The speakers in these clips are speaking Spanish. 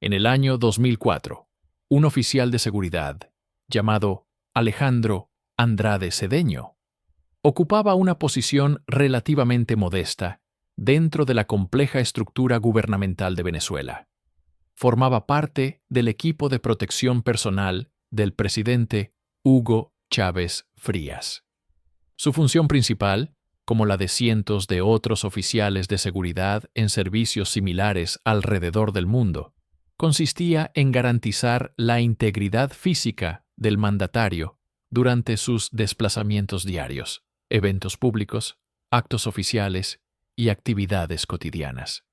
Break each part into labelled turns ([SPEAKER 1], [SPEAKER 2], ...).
[SPEAKER 1] En el año 2004, un oficial de seguridad, llamado Alejandro Andrade Cedeño, ocupaba una posición relativamente modesta dentro de la compleja estructura gubernamental de Venezuela. Formaba parte del equipo de protección personal del presidente Hugo Chávez Frías. Su función principal, como la de cientos de otros oficiales de seguridad en servicios similares alrededor del mundo, consistía en garantizar la integridad física del mandatario durante sus desplazamientos diarios, eventos públicos, actos oficiales y actividades cotidianas.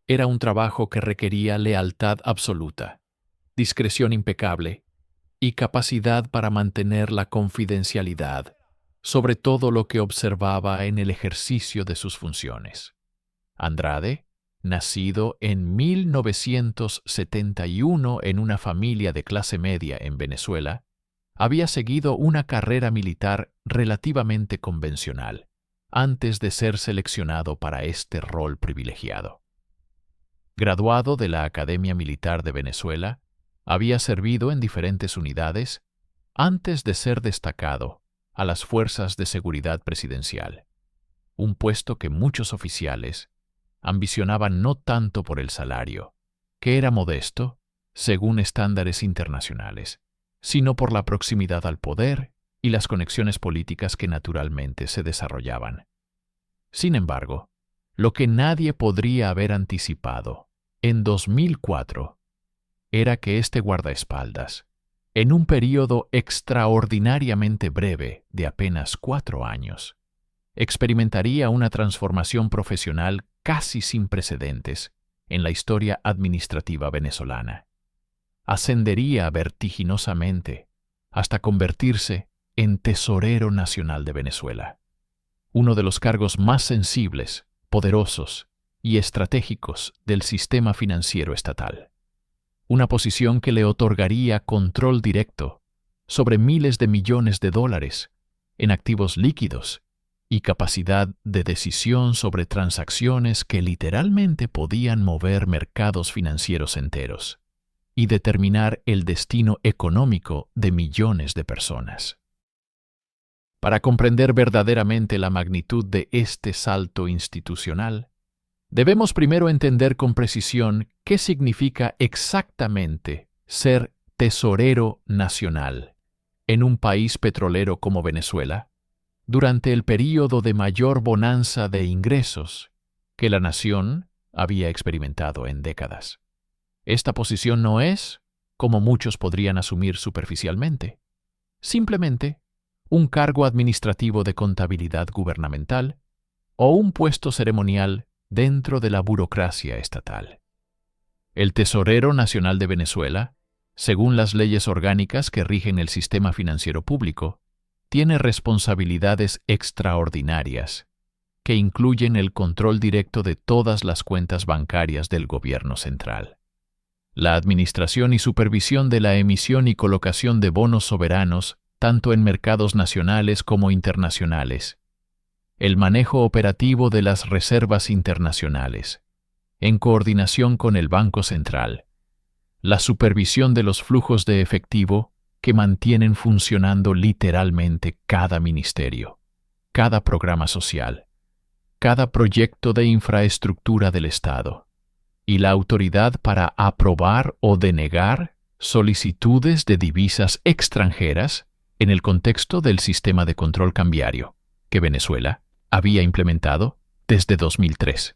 [SPEAKER 1] Era un trabajo que requería lealtad absoluta, discreción impecable y capacidad para mantener la confidencialidad sobre todo lo que observaba en el ejercicio de sus funciones. Andrade, nacido en 1971 en una familia de clase media en Venezuela, había seguido una carrera militar relativamente convencional antes de ser seleccionado para este rol privilegiado. Graduado de la Academia Militar de Venezuela, había servido en diferentes unidades antes de ser destacado a las Fuerzas de Seguridad Presidencial, un puesto que muchos oficiales ambicionaban no tanto por el salario, que era modesto, según estándares internacionales, sino por la proximidad al poder y las conexiones políticas que naturalmente se desarrollaban. Sin embargo, lo que nadie podría haber anticipado en 2004 era que este guardaespaldas, en un período extraordinariamente breve de apenas 4 años, experimentaría una transformación profesional casi sin precedentes en la historia administrativa venezolana. Ascendería vertiginosamente hasta convertirse en Tesorero Nacional de Venezuela, uno de los cargos más sensibles, poderosos y estratégicos del sistema financiero estatal. Una posición que le otorgaría control directo sobre miles de millones de dólares en activos líquidos y capacidad de decisión sobre transacciones que literalmente podían mover mercados financieros enteros y determinar el destino económico de millones de personas. Para comprender verdaderamente la magnitud de este salto institucional, debemos primero entender con precisión qué significa exactamente ser tesorero nacional en un país petrolero como Venezuela, durante el período de mayor bonanza de ingresos que la nación había experimentado en décadas. Esta posición no es, como muchos podrían asumir superficialmente, simplemente un cargo administrativo de contabilidad gubernamental o un puesto ceremonial dentro de la burocracia estatal. El Tesorero Nacional de Venezuela, según las leyes orgánicas que rigen el sistema financiero público, tiene responsabilidades extraordinarias que incluyen el control directo de todas las cuentas bancarias del gobierno central, la administración y supervisión de la emisión y colocación de bonos soberanos tanto en mercados nacionales como internacionales, el manejo operativo de las reservas internacionales, en coordinación con el Banco Central, la supervisión de los flujos de efectivo que mantienen funcionando literalmente cada ministerio, cada programa social, cada proyecto de infraestructura del Estado, y la autoridad para aprobar o denegar solicitudes de divisas extranjeras en el contexto del sistema de control cambiario que Venezuela había implementado desde 2003.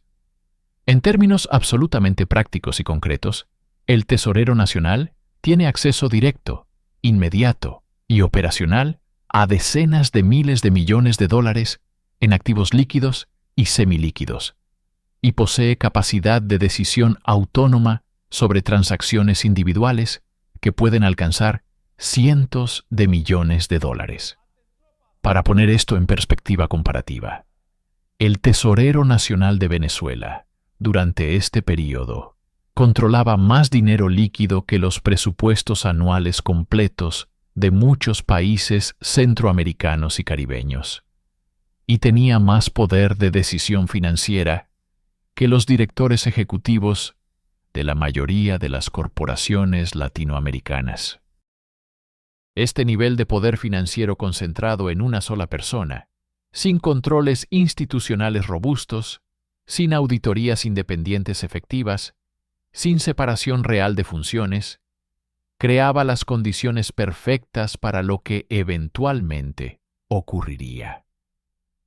[SPEAKER 1] En términos absolutamente prácticos y concretos, el Tesorero Nacional tiene acceso directo, inmediato y operacional a decenas de miles de millones de dólares en activos líquidos y semilíquidos, y posee capacidad de decisión autónoma sobre transacciones individuales que pueden alcanzar cientos de millones de dólares. Para poner esto en perspectiva comparativa, el Tesorero Nacional de Venezuela, durante este período, controlaba más dinero líquido que los presupuestos anuales completos de muchos países centroamericanos y caribeños, y tenía más poder de decisión financiera que los directores ejecutivos de la mayoría de las corporaciones latinoamericanas. Este nivel de poder financiero concentrado en una sola persona, sin controles institucionales robustos, sin auditorías independientes efectivas, sin separación real de funciones, creaba las condiciones perfectas para lo que eventualmente ocurriría.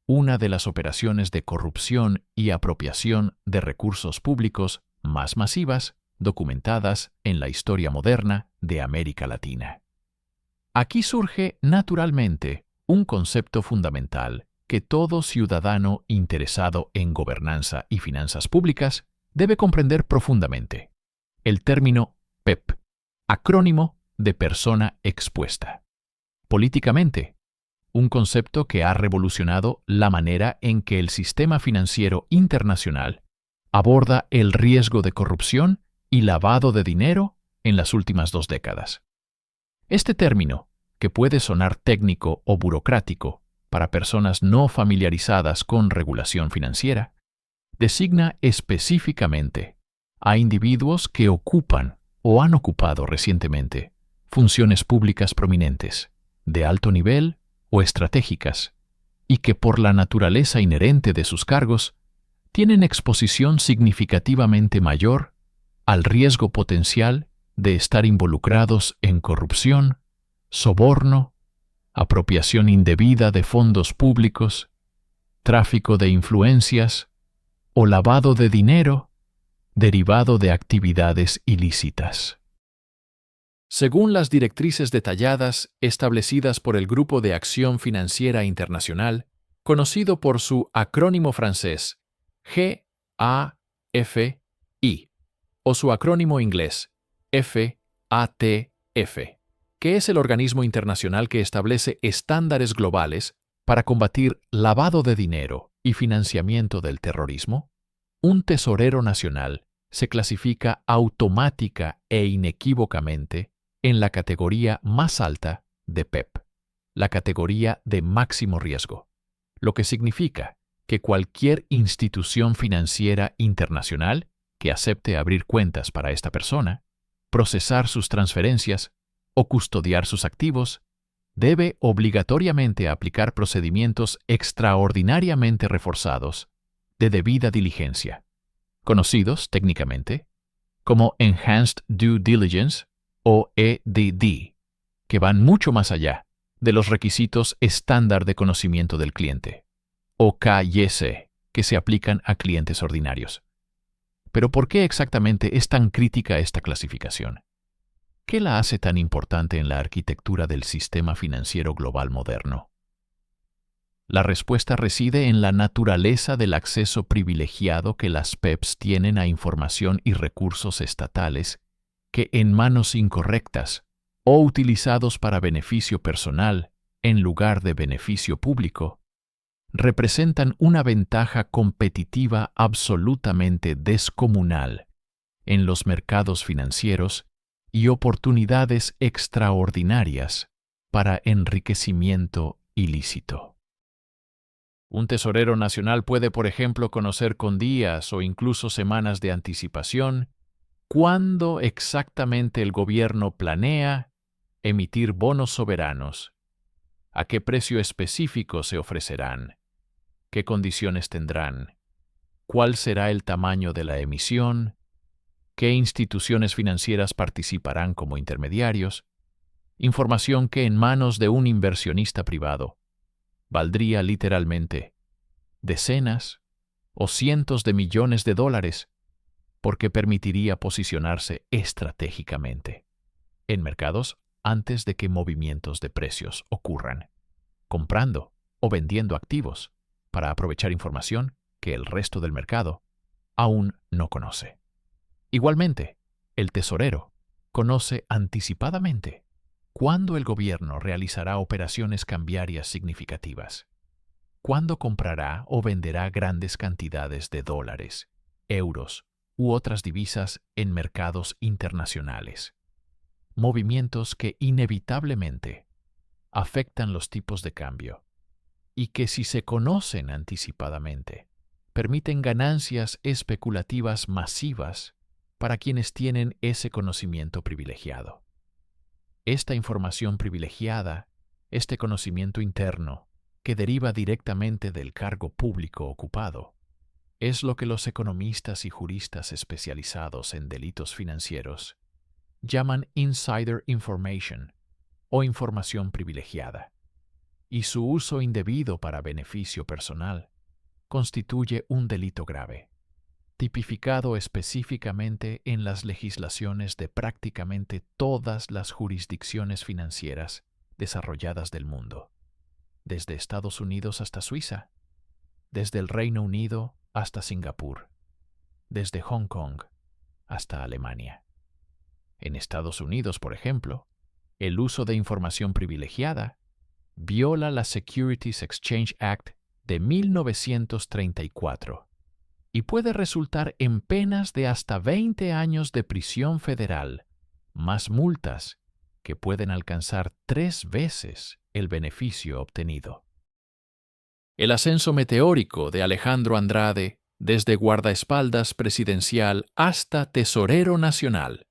[SPEAKER 1] Una de las operaciones de corrupción y apropiación de recursos públicos más masivas documentadas en la historia moderna de América Latina. Aquí surge naturalmente un concepto fundamental que todo ciudadano interesado en gobernanza y finanzas públicas debe comprender profundamente: el término PEP, acrónimo de persona expuesta. Políticamente, un concepto que ha revolucionado la manera en que el sistema financiero internacional aborda el riesgo de corrupción y lavado de dinero en las últimas 2 décadas. Este término, que puede sonar técnico o burocrático para personas no familiarizadas con regulación financiera, designa específicamente a individuos que ocupan o han ocupado recientemente funciones públicas prominentes, de alto nivel o estratégicas, y que por la naturaleza inherente de sus cargos tienen exposición significativamente mayor al riesgo potencial de estar involucrados en corrupción, soborno, apropiación indebida de fondos públicos, tráfico de influencias o lavado de dinero derivado de actividades ilícitas. Según las directrices detalladas establecidas por el Grupo de Acción Financiera Internacional, conocido por su acrónimo francés GAFI, o su acrónimo inglés FATF, que es el organismo internacional que establece estándares globales para combatir lavado de dinero y financiamiento del terrorismo, un tesorero nacional se clasifica automática e inequívocamente en la categoría más alta de PEP, la categoría de máximo riesgo, lo que significa que cualquier institución financiera internacional que acepte abrir cuentas para esta persona, procesar sus transferencias o custodiar sus activos, debe obligatoriamente aplicar procedimientos extraordinariamente reforzados de debida diligencia, conocidos técnicamente como Enhanced Due Diligence o EDD, que van mucho más allá de los requisitos estándar de conocimiento del cliente, o KYC, que se aplican a clientes ordinarios. Pero ¿por qué exactamente es tan crítica esta clasificación? ¿Qué la hace tan importante en la arquitectura del sistema financiero global moderno? La respuesta reside en la naturaleza del acceso privilegiado que las PEPs tienen a información y recursos estatales que, en manos incorrectas o utilizados para beneficio personal en lugar de beneficio público, representan una ventaja competitiva absolutamente descomunal en los mercados financieros y oportunidades extraordinarias para enriquecimiento ilícito. Un tesorero nacional puede, por ejemplo, conocer con días o incluso semanas de anticipación cuándo exactamente el gobierno planea emitir bonos soberanos, a qué precio específico se ofrecerán, qué condiciones tendrán, cuál será el tamaño de la emisión, qué instituciones financieras participarán como intermediarios, información que en manos de un inversionista privado valdría literalmente decenas o cientos de millones de dólares, porque permitiría posicionarse estratégicamente en mercados antes de que movimientos de precios ocurran, comprando o vendiendo activos para aprovechar información que el resto del mercado aún no conoce. Igualmente, el tesorero conoce anticipadamente cuándo el gobierno realizará operaciones cambiarias significativas, cuándo comprará o venderá grandes cantidades de dólares, euros u otras divisas en mercados internacionales, movimientos que inevitablemente afectan los tipos de cambio y que, si se conocen anticipadamente, permiten ganancias especulativas masivas para quienes tienen ese conocimiento privilegiado. Esta información privilegiada, este conocimiento interno, que deriva directamente del cargo público ocupado, es lo que los economistas y juristas especializados en delitos financieros llaman insider information o información privilegiada, y su uso indebido para beneficio personal constituye un delito grave, tipificado específicamente en las legislaciones de prácticamente todas las jurisdicciones financieras desarrolladas del mundo, desde Estados Unidos hasta Suiza, desde el Reino Unido hasta Singapur, desde Hong Kong hasta Alemania. En Estados Unidos, por ejemplo, el uso de información privilegiada viola la Securities Exchange Act de 1934 y puede resultar en penas de hasta 20 años de prisión federal, más multas que pueden alcanzar 3 veces el beneficio obtenido. El ascenso meteórico de Alejandro Andrade, desde guardaespaldas presidencial hasta tesorero nacional,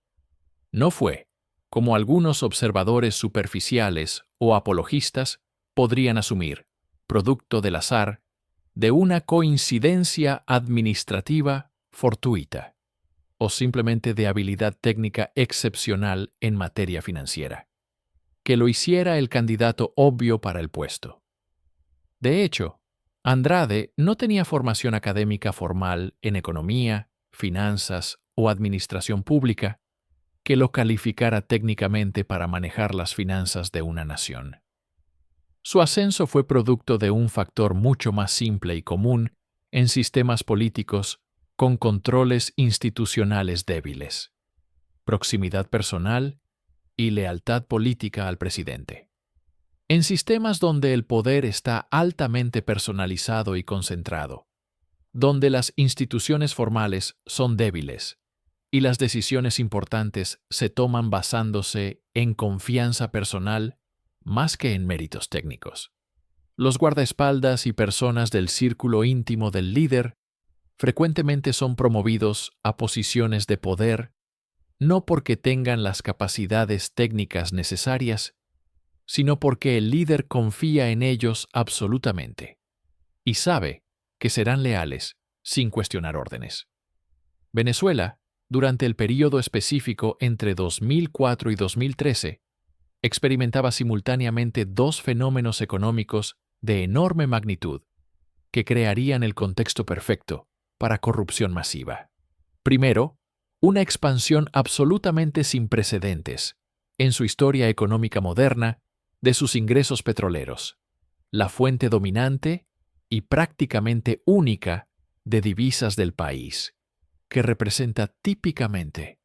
[SPEAKER 1] no fue, como algunos observadores superficiales o apologistas podrían asumir, producto del azar, de una coincidencia administrativa fortuita, o simplemente de habilidad técnica excepcional en materia financiera, que lo hiciera el candidato obvio para el puesto. De hecho, Andrade no tenía formación académica formal en economía, finanzas o administración pública que lo calificara técnicamente para manejar las finanzas de una nación. Su ascenso fue producto de un factor mucho más simple y común en sistemas políticos con controles institucionales débiles: proximidad personal y lealtad política al presidente. En sistemas donde el poder está altamente personalizado y concentrado, donde las instituciones formales son débiles y las decisiones importantes se toman basándose en confianza personal más que en méritos técnicos, los guardaespaldas y personas del círculo íntimo del líder frecuentemente son promovidos a posiciones de poder no porque tengan las capacidades técnicas necesarias, sino porque el líder confía en ellos absolutamente y sabe que serán leales sin cuestionar órdenes. Venezuela, durante el período específico entre 2004 y 2013, experimentaba simultáneamente 2 fenómenos económicos de enorme magnitud que crearían el contexto perfecto para corrupción masiva. Primero, una expansión absolutamente sin precedentes en su historia económica moderna de sus ingresos petroleros, la fuente dominante y prácticamente única de divisas del país, que representa típicamente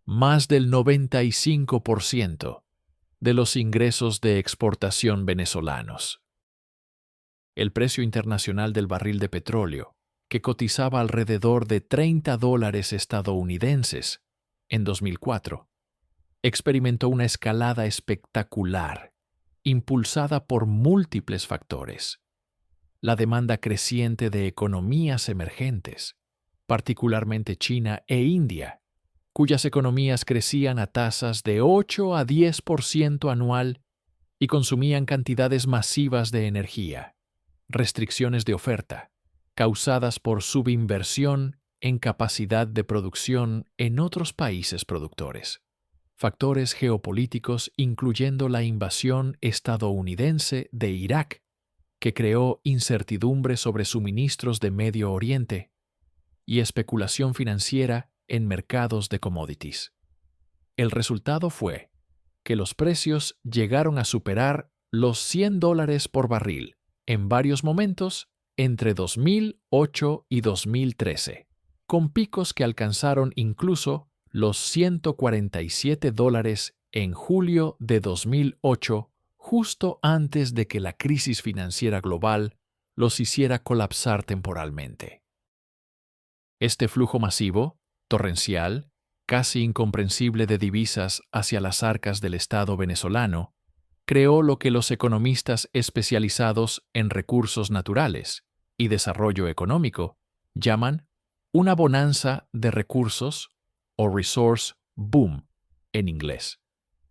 [SPEAKER 1] más del 95% de los ingresos de exportación venezolanos. El precio internacional del barril de petróleo, que cotizaba alrededor de $30 estadounidenses en 2004, experimentó una escalada espectacular, impulsada por múltiples factores: la demanda creciente de economías emergentes, particularmente China e India, cuyas economías crecían a tasas de 8 a 10% anual y consumían cantidades masivas de energía; restricciones de oferta, causadas por subinversión en capacidad de producción en otros países productores; factores geopolíticos incluyendo la invasión estadounidense de Irak, que creó incertidumbre sobre suministros de Medio Oriente; y especulación financiera en mercados de commodities. El resultado fue que los precios llegaron a superar los $100 por barril en varios momentos entre 2008 y 2013, con picos que alcanzaron incluso los $147 en julio de 2008, justo antes de que la crisis financiera global los hiciera colapsar temporalmente. Este flujo masivo, torrencial, casi incomprensible de divisas hacia las arcas del Estado venezolano, creó lo que los economistas especializados en recursos naturales y desarrollo económico llaman una bonanza de recursos o resource boom en inglés.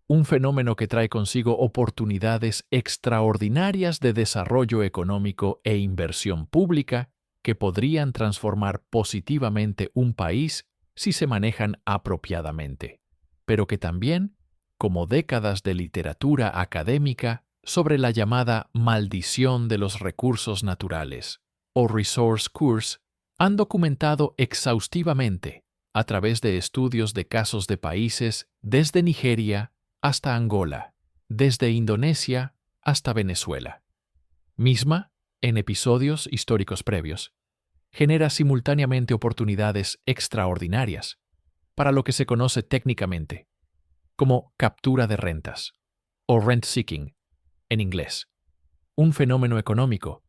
[SPEAKER 1] Un fenómeno que trae consigo oportunidades extraordinarias de desarrollo económico e inversión pública que podrían transformar positivamente un país si se manejan apropiadamente, pero que también, como décadas de literatura académica sobre la llamada maldición de los recursos naturales, o resource curse, han documentado exhaustivamente a través de estudios de casos de países desde Nigeria hasta Angola, desde Indonesia hasta Venezuela. Misma, en episodios históricos previos, genera simultáneamente oportunidades extraordinarias para lo que se conoce técnicamente como captura de rentas, o rent-seeking en inglés, un fenómeno económico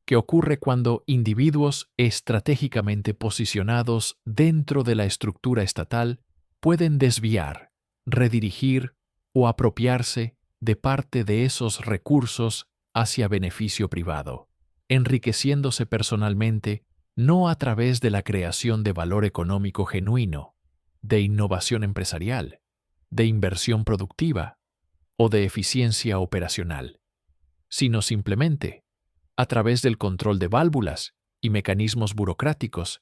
[SPEAKER 1] que ocurre cuando individuos estratégicamente posicionados dentro de la estructura estatal pueden desviar, redirigir o apropiarse de parte de esos recursos hacia beneficio privado, enriqueciéndose personalmente no a través de la creación de valor económico genuino, de innovación empresarial, de inversión productiva o de eficiencia operacional, sino simplemente a través del control de válvulas y mecanismos burocráticos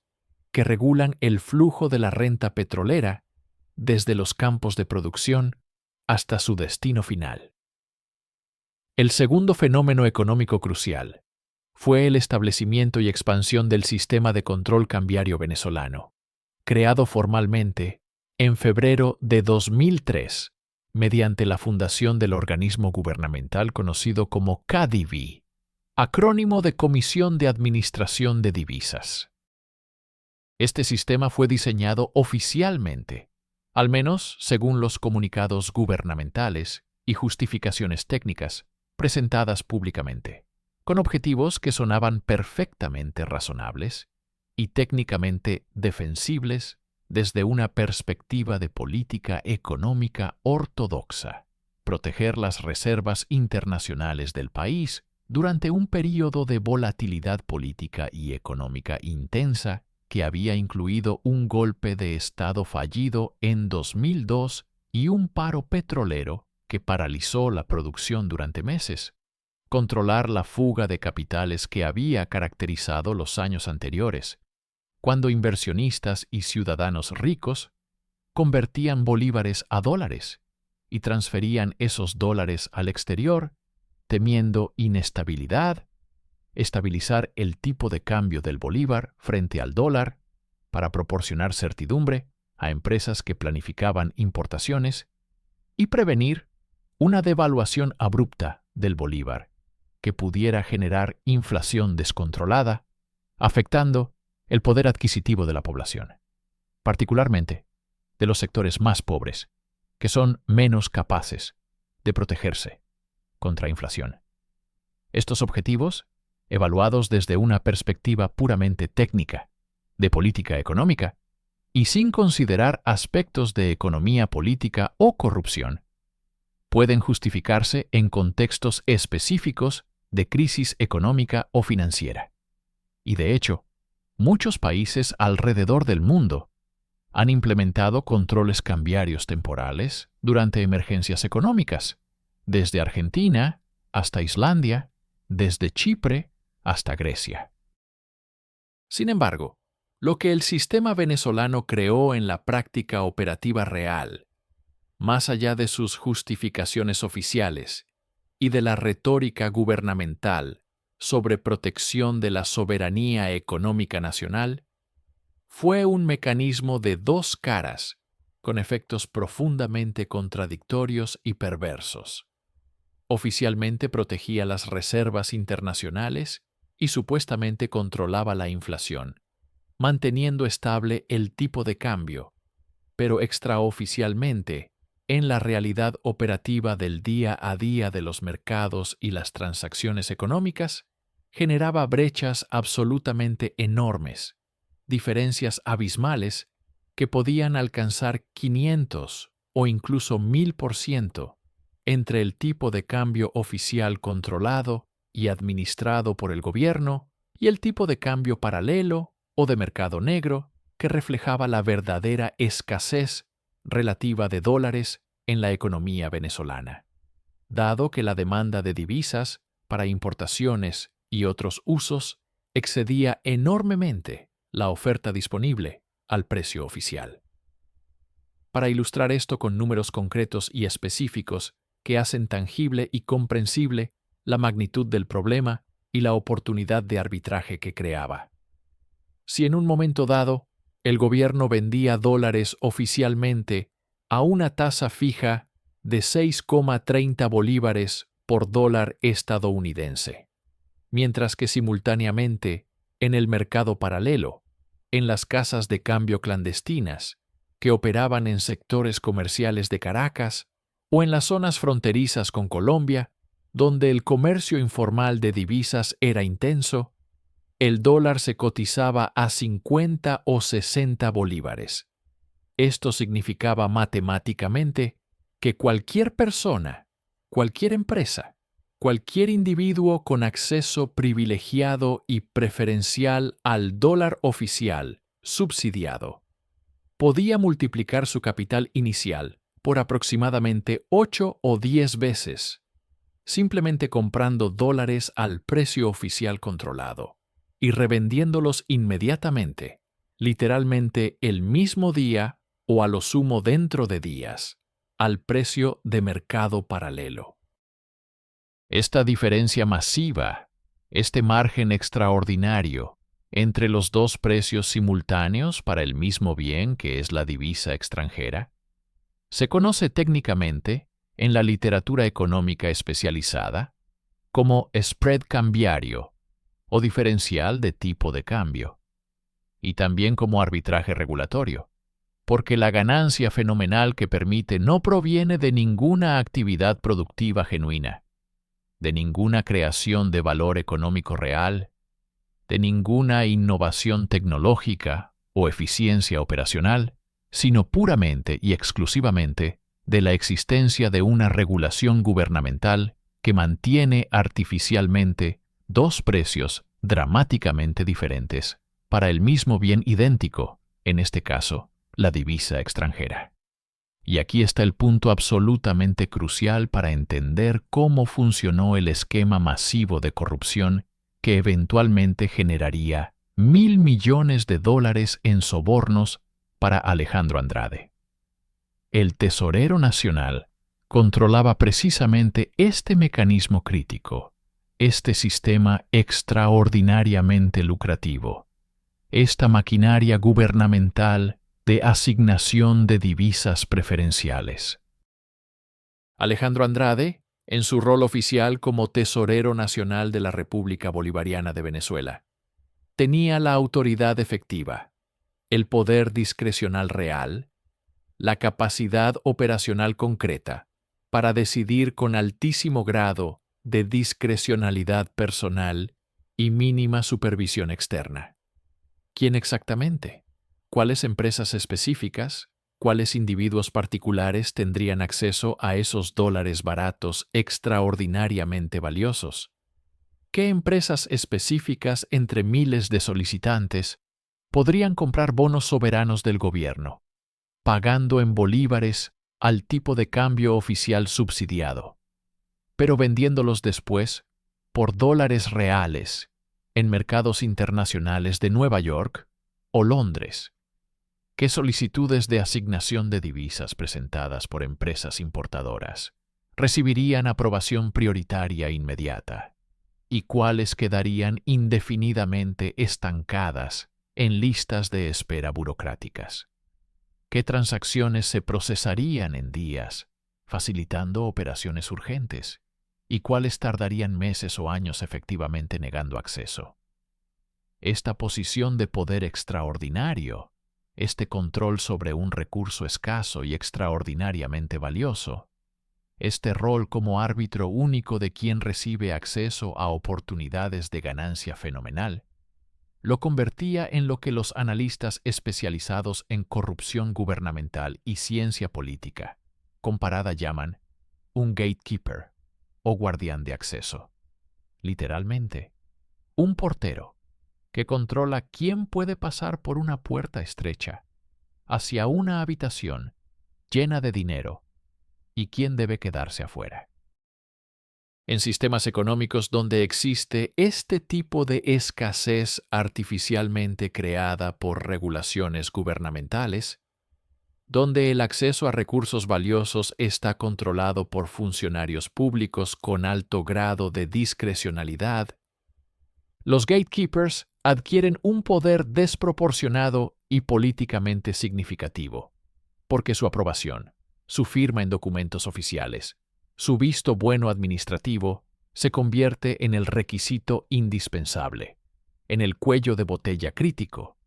[SPEAKER 1] que regulan el flujo de la renta petrolera desde los campos de producción hasta su destino final. El segundo fenómeno económico crucial fue el establecimiento y expansión del sistema de control cambiario venezolano, creado formalmente en febrero de 2003 mediante la fundación del organismo gubernamental conocido como CADIVI, acrónimo de Comisión de Administración de Divisas. Este sistema fue diseñado oficialmente, al menos según los comunicados gubernamentales y justificaciones técnicas presentadas públicamente, con objetivos que sonaban perfectamente razonables y técnicamente defensibles desde una perspectiva de política económica ortodoxa, proteger las reservas internacionales del país durante un período de volatilidad política y económica intensa que había incluido un golpe de Estado fallido en 2002 y un paro petrolero que paralizó la producción durante meses, controlar la fuga de capitales que había caracterizado los años anteriores, cuando inversionistas y ciudadanos ricos convertían bolívares a dólares y transferían esos dólares al exterior, temiendo inestabilidad, estabilizar el tipo de cambio del bolívar frente al dólar para proporcionar certidumbre a empresas que planificaban importaciones y prevenir una devaluación abrupta del bolívar que pudiera generar inflación descontrolada, afectando el poder adquisitivo de la población, particularmente de los sectores más pobres, que son menos capaces de protegerse contra inflación. Estos objetivos, evaluados desde una perspectiva puramente técnica, de política económica, y sin considerar aspectos de economía política o corrupción, pueden justificarse en contextos específicos de crisis económica o financiera. Y de hecho, muchos países alrededor del mundo han implementado controles cambiarios temporales durante emergencias económicas, desde Argentina hasta Islandia, desde Chipre hasta Grecia. Sin embargo, lo que el sistema venezolano creó en la práctica operativa real, más allá de sus justificaciones oficiales y de la retórica gubernamental sobre protección de la soberanía económica nacional, fue un mecanismo de dos caras con efectos profundamente contradictorios y perversos. Oficialmente protegía las reservas internacionales y supuestamente controlaba la inflación, manteniendo estable el tipo de cambio, pero extraoficialmente, en la realidad operativa del día a día de los mercados y las transacciones económicas, generaba brechas absolutamente enormes, diferencias abismales que podían alcanzar 500 o incluso 1000% entre el tipo de cambio oficial controlado y administrado por el gobierno y el tipo de cambio paralelo o de mercado negro que reflejaba la verdadera escasez relativa de dólares en la economía venezolana, dado que la demanda de divisas para importaciones y otros usos excedía enormemente la oferta disponible al precio oficial. Para ilustrar esto con números concretos y específicos que hacen tangible y comprensible la magnitud del problema y la oportunidad de arbitraje que creaba. Si en un momento dado el gobierno vendía dólares oficialmente a una tasa fija de 6,30 bolívares por dólar estadounidense, mientras que simultáneamente en el mercado paralelo, en las casas de cambio clandestinas, que operaban en sectores comerciales de Caracas o en las zonas fronterizas con Colombia, donde el comercio informal de divisas era intenso, el dólar se cotizaba a 50 o 60 bolívares. Esto significaba matemáticamente que cualquier persona, cualquier empresa, cualquier individuo con acceso privilegiado y preferencial al dólar oficial subsidiado podía multiplicar su capital inicial por aproximadamente 8 o 10 veces, simplemente comprando dólares al precio oficial controlado y revendiéndolos inmediatamente, literalmente el mismo día o a lo sumo dentro de días, al precio de mercado paralelo. Esta diferencia masiva, este margen extraordinario entre los dos precios simultáneos para el mismo bien que es la divisa extranjera, se conoce técnicamente en la literatura económica especializada como spread cambiario o diferencial de tipo de cambio, y también como arbitraje regulatorio, porque la ganancia fenomenal que permite no proviene de ninguna actividad productiva genuina, de ninguna creación de valor económico real, de ninguna innovación tecnológica o eficiencia operacional, sino puramente y exclusivamente de la existencia de una regulación gubernamental que mantiene artificialmente dos precios dramáticamente diferentes para el mismo bien idéntico, en este caso, la divisa extranjera. Y aquí está el punto absolutamente crucial para entender cómo funcionó el esquema masivo de corrupción que eventualmente generaría $1.000 millones en sobornos para Alejandro Andrade. El tesorero nacional controlaba precisamente este mecanismo crítico, este sistema extraordinariamente lucrativo, esta maquinaria gubernamental de asignación de divisas preferenciales. Alejandro Andrade, en su rol oficial como tesorero nacional de la República Bolivariana de Venezuela, tenía la autoridad efectiva, el poder discrecional real, la capacidad operacional concreta para decidir con altísimo grado de discrecionalidad personal y mínima supervisión externa. ¿Quién exactamente? ¿Cuáles empresas específicas? ¿Cuáles individuos particulares tendrían acceso a esos dólares baratos extraordinariamente valiosos? ¿Qué empresas específicas entre miles de solicitantes podrían comprar bonos soberanos del gobierno, pagando en bolívares al tipo de cambio oficial subsidiado, pero vendiéndolos después por dólares reales en mercados internacionales de Nueva York o Londres? ¿Qué solicitudes de asignación de divisas presentadas por empresas importadoras recibirían aprobación prioritaria inmediata? ¿Y cuáles quedarían indefinidamente estancadas en listas de espera burocráticas? ¿Qué transacciones se procesarían en días, facilitando operaciones urgentes? ¿Y cuáles tardarían meses o años efectivamente negando acceso? Esta posición de poder extraordinario, este control sobre un recurso escaso y extraordinariamente valioso, este rol como árbitro único de quien recibe acceso a oportunidades de ganancia fenomenal, lo convertía en lo que los analistas especializados en corrupción gubernamental y ciencia política comparada llaman un gatekeeper o guardián de acceso. Literalmente, un portero que controla quién puede pasar por una puerta estrecha hacia una habitación llena de dinero y quién debe quedarse afuera. En sistemas económicos donde existe este tipo de escasez artificialmente creada por regulaciones gubernamentales, donde el acceso a recursos valiosos está controlado por funcionarios públicos con alto grado de discrecionalidad, los gatekeepers adquieren un poder desproporcionado y políticamente significativo, porque su aprobación, su firma en documentos oficiales, su visto bueno administrativo se convierte en el requisito indispensable, en el cuello de botella crítico,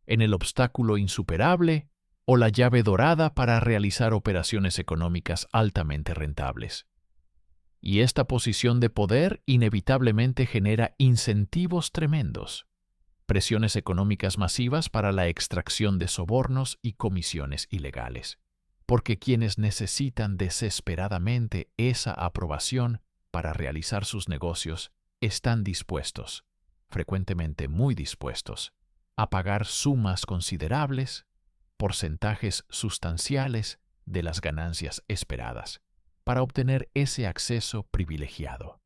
[SPEAKER 1] en el obstáculo insuperable o la llave dorada para realizar operaciones económicas altamente rentables. Y esta posición de poder inevitablemente genera incentivos tremendos, presiones económicas masivas para la extracción de sobornos y comisiones ilegales, porque quienes necesitan desesperadamente esa aprobación para realizar sus negocios están dispuestos, frecuentemente muy dispuestos, a pagar sumas considerables, porcentajes sustanciales de las ganancias esperadas, para obtener ese acceso privilegiado.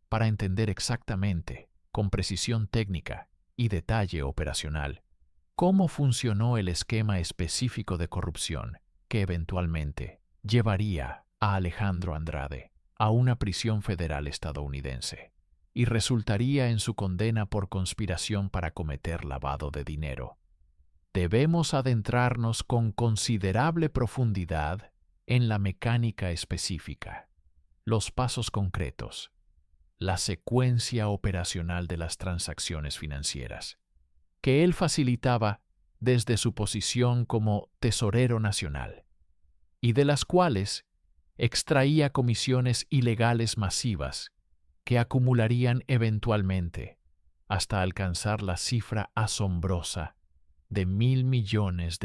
[SPEAKER 1] Para entender exactamente, con precisión técnica y detalle operacional, cómo funcionó el esquema específico de corrupción que eventualmente llevaría a Alejandro Andrade a una prisión federal estadounidense y resultaría en su condena por conspiración para cometer lavado de dinero, debemos adentrarnos con considerable profundidad en la mecánica específica, los pasos concretos, la secuencia operacional de las transacciones financieras, que él facilitaba desde su posición como tesorero nacional, y de las cuales extraía comisiones ilegales masivas que acumularían eventualmente hasta alcanzar la cifra asombrosa de $1.000 millones.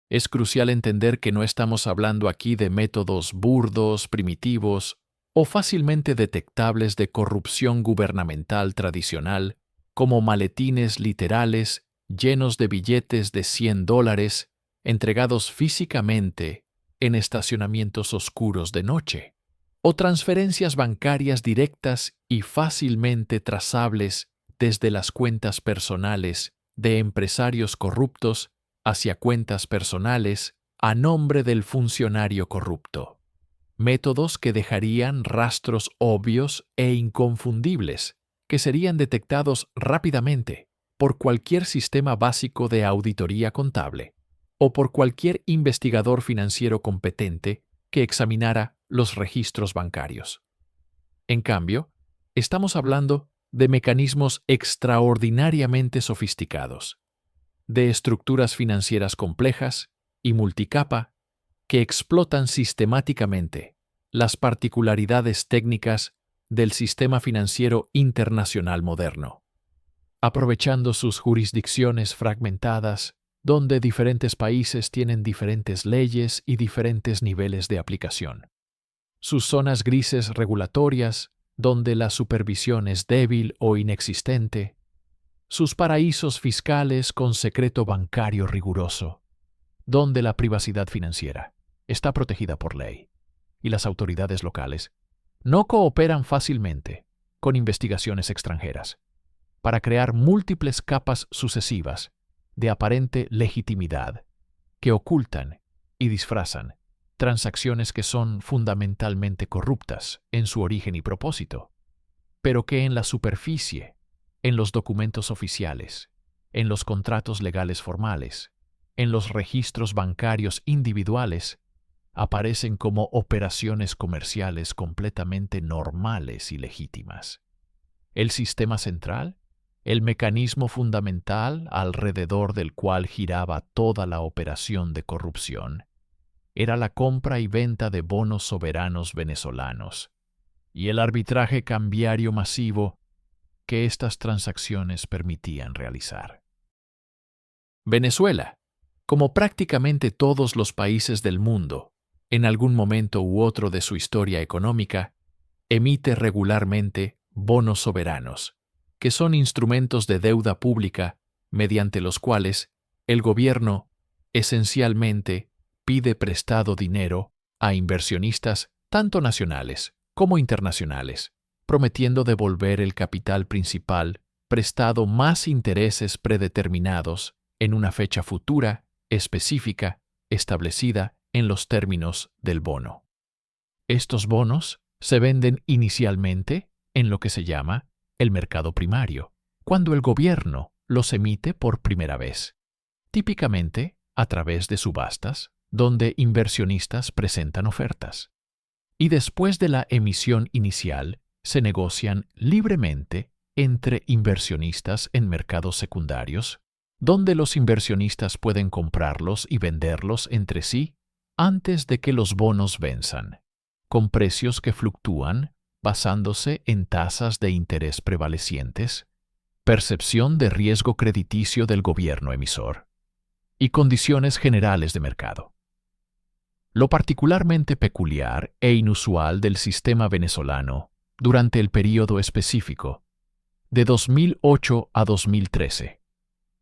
[SPEAKER 1] Es crucial entender que no estamos hablando aquí de métodos burdos, primitivos o fácilmente detectables de corrupción gubernamental tradicional, como maletines literales llenos de billetes de $100 entregados físicamente en estacionamientos oscuros de noche, o transferencias bancarias directas y fácilmente trazables desde las cuentas personales de empresarios corruptos hacia cuentas personales a nombre del funcionario corrupto. Métodos que dejarían rastros obvios e inconfundibles, que serían detectados rápidamente por cualquier sistema básico de auditoría contable o por cualquier investigador financiero competente que examinara los registros bancarios. En cambio, estamos hablando de mecanismos extraordinariamente sofisticados, de estructuras financieras complejas y multicapa que explotan sistemáticamente las particularidades técnicas del sistema financiero internacional moderno, aprovechando sus jurisdicciones fragmentadas, donde diferentes países tienen diferentes leyes y diferentes niveles de aplicación, sus zonas grises regulatorias, donde la supervisión es débil o inexistente, sus paraísos fiscales con secreto bancario riguroso, donde la privacidad financiera está protegida por ley y las autoridades locales no cooperan fácilmente con investigaciones extranjeras, para crear múltiples capas sucesivas de aparente legitimidad que ocultan y disfrazan transacciones que son fundamentalmente corruptas en su origen y propósito, pero que en la superficie, en los documentos oficiales, en los contratos legales formales, en los registros bancarios individuales, aparecen como operaciones comerciales completamente normales y legítimas. El sistema central, el mecanismo fundamental alrededor del cual giraba toda la operación de corrupción, era la compra y venta de bonos soberanos venezolanos y el arbitraje cambiario masivo que estas transacciones permitían realizar. Venezuela, como prácticamente todos los países del mundo, en algún momento u otro de su historia económica, emite regularmente bonos soberanos, que son instrumentos de deuda pública mediante los cuales el gobierno, esencialmente, pide prestado dinero a inversionistas tanto nacionales como internacionales, prometiendo devolver el capital principal prestado más intereses predeterminados en una fecha futura, específica, establecida en los términos del bono. Estos bonos se venden inicialmente en lo que se llama el mercado primario, cuando el gobierno los emite por primera vez, típicamente a través de subastas, donde inversionistas presentan ofertas. Y después de la emisión inicial, se negocian libremente entre inversionistas en mercados secundarios, donde los inversionistas pueden comprarlos y venderlos entre sí antes de que los bonos venzan, con precios que fluctúan basándose en tasas de interés prevalecientes, percepción de riesgo crediticio del gobierno emisor y condiciones generales de mercado. Lo particularmente peculiar e inusual del sistema venezolano durante el período específico de 2008 a 2013,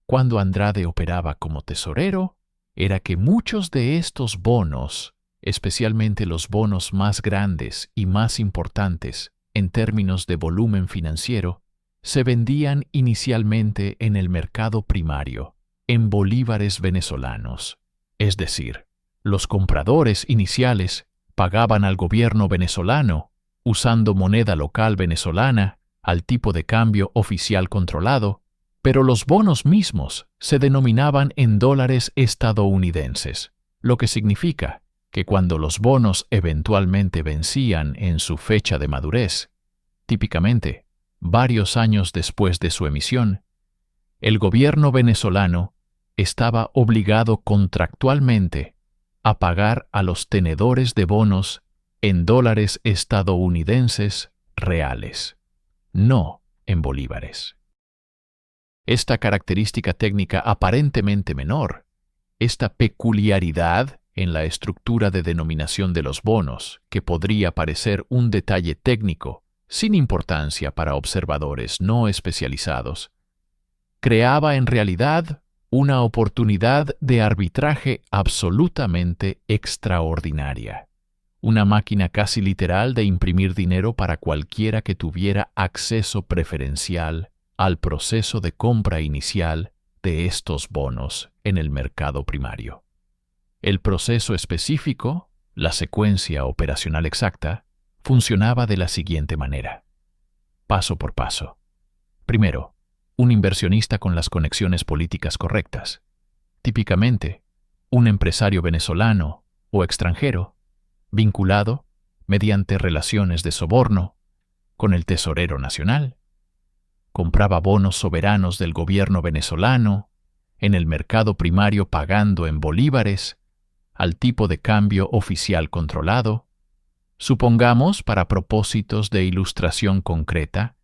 [SPEAKER 1] cuando Andrade operaba como tesorero, era que muchos de estos bonos, especialmente los bonos más grandes y más importantes en términos de volumen financiero, se vendían inicialmente en el mercado primario, en bolívares venezolanos. Es decir, los compradores iniciales pagaban al gobierno venezolano, usando moneda local venezolana, al tipo de cambio oficial controlado, pero los bonos mismos se denominaban en dólares estadounidenses, lo que significa que cuando los bonos eventualmente vencían en su fecha de madurez, típicamente varios años después de su emisión, el gobierno venezolano estaba obligado contractualmente a pagar a los tenedores de bonos en dólares estadounidenses reales, no en bolívares. Esta característica técnica aparentemente menor, esta peculiaridad en la estructura de denominación de los bonos, que podría parecer un detalle técnico sin importancia para observadores no especializados, creaba en realidad una oportunidad de arbitraje absolutamente extraordinaria, una máquina casi literal de imprimir dinero para cualquiera que tuviera acceso preferencial al proceso de compra inicial de estos bonos en el mercado primario. El proceso específico, la secuencia operacional exacta, funcionaba de la siguiente manera. Paso por paso. Primero, un inversionista con las conexiones políticas correctas, típicamente un empresario venezolano o extranjero, vinculado, mediante relaciones de soborno, con el tesorero nacional, compraba bonos soberanos del gobierno venezolano en el mercado primario pagando en bolívares al tipo de cambio oficial controlado, supongamos para propósitos de ilustración concreta,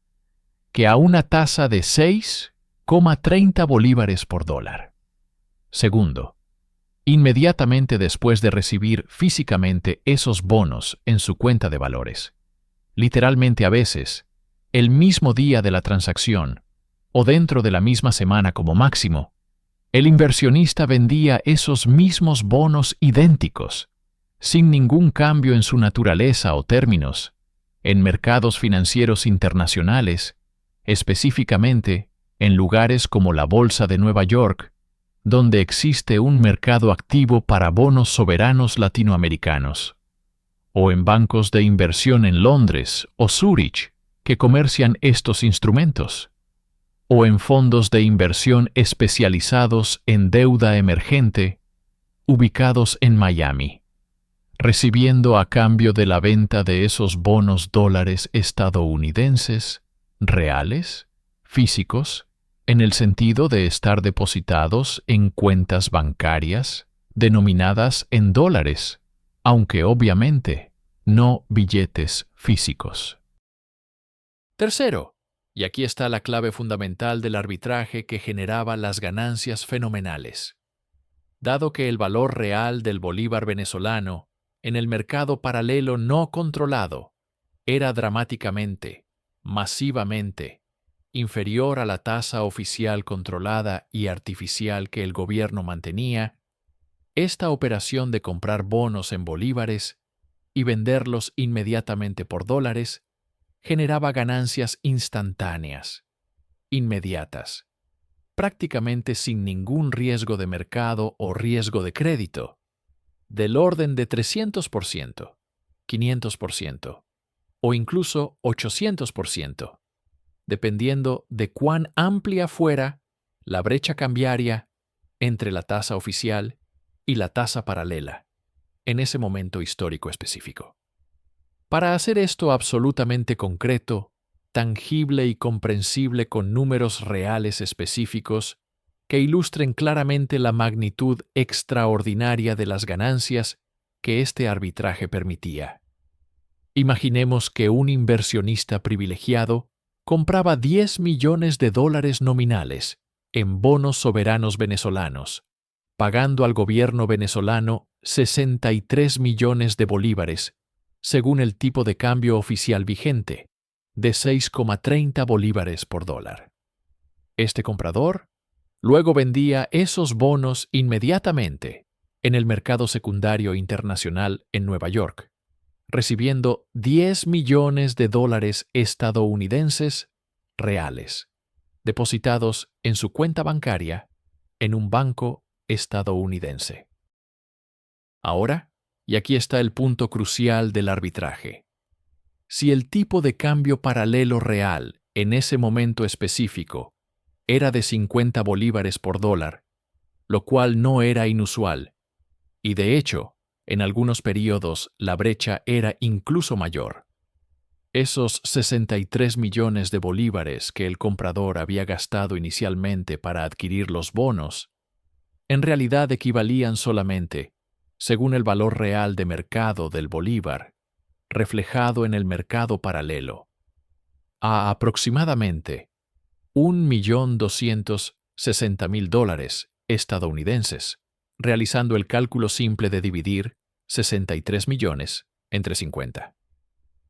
[SPEAKER 1] que a una tasa de 6,30 bolívares por dólar. Segundo, inmediatamente después de recibir físicamente esos bonos en su cuenta de valores, literalmente a veces, el mismo día de la transacción, o dentro de la misma semana como máximo, el inversionista vendía esos mismos bonos idénticos, sin ningún cambio en su naturaleza o términos, en mercados financieros internacionales, específicamente en lugares como la Bolsa de Nueva York, donde existe un mercado activo para bonos soberanos latinoamericanos, o en bancos de inversión en Londres o Zúrich que comercian estos instrumentos, o en fondos de inversión especializados en deuda emergente, ubicados en Miami, recibiendo a cambio de la venta de esos bonos dólares estadounidenses, reales, físicos, en el sentido de estar depositados en cuentas bancarias denominadas en dólares, aunque obviamente no billetes físicos. Tercero, y aquí está la clave fundamental del arbitraje que generaba las ganancias fenomenales. Dado que el valor real del bolívar venezolano en el mercado paralelo no controlado era dramáticamente, masivamente, inferior a la tasa oficial controlada y artificial que el gobierno mantenía, esta operación de comprar bonos en bolívares y venderlos inmediatamente por dólares generaba ganancias instantáneas, inmediatas, prácticamente sin ningún riesgo de mercado o riesgo de crédito, del orden de 300%, 500% o incluso 800%, dependiendo de cuán amplia fuera la brecha cambiaria entre la tasa oficial y la tasa paralela en ese momento histórico específico. Para hacer esto absolutamente concreto, tangible y comprensible con números reales específicos que ilustren claramente la magnitud extraordinaria de las ganancias que este arbitraje permitía. Imaginemos que un inversionista privilegiado compraba 10 millones de dólares nominales en bonos soberanos venezolanos, pagando al gobierno venezolano 63 millones de bolívares, según el tipo de cambio oficial vigente, de 6,30 bolívares por dólar. Este comprador luego vendía esos bonos inmediatamente en el mercado secundario internacional en Nueva York, recibiendo 10 millones de dólares estadounidenses reales, depositados en su cuenta bancaria en un banco estadounidense. Ahora, y aquí está el punto crucial del arbitraje. Si el tipo de cambio paralelo real en ese momento específico era de 50 bolívares por dólar, lo cual no era inusual, y de hecho, en algunos periodos la brecha era incluso mayor. Esos 63 millones de bolívares que el comprador había gastado inicialmente para adquirir los bonos, en realidad equivalían solamente, según el valor real de mercado del bolívar, reflejado en el mercado paralelo, a aproximadamente 1.260.000 dólares estadounidenses, realizando el cálculo simple de dividir 63 millones entre 50.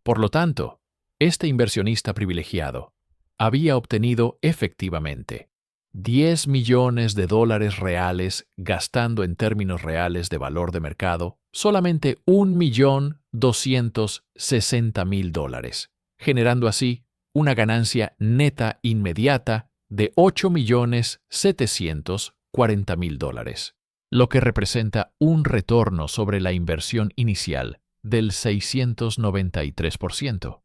[SPEAKER 1] Por lo tanto, este inversionista privilegiado había obtenido efectivamente 10 millones de dólares reales gastando en términos reales de valor de mercado solamente 1.260.000 dólares, generando así una ganancia neta inmediata de 8.740.000 dólares, lo que representa un retorno sobre la inversión inicial del 693%,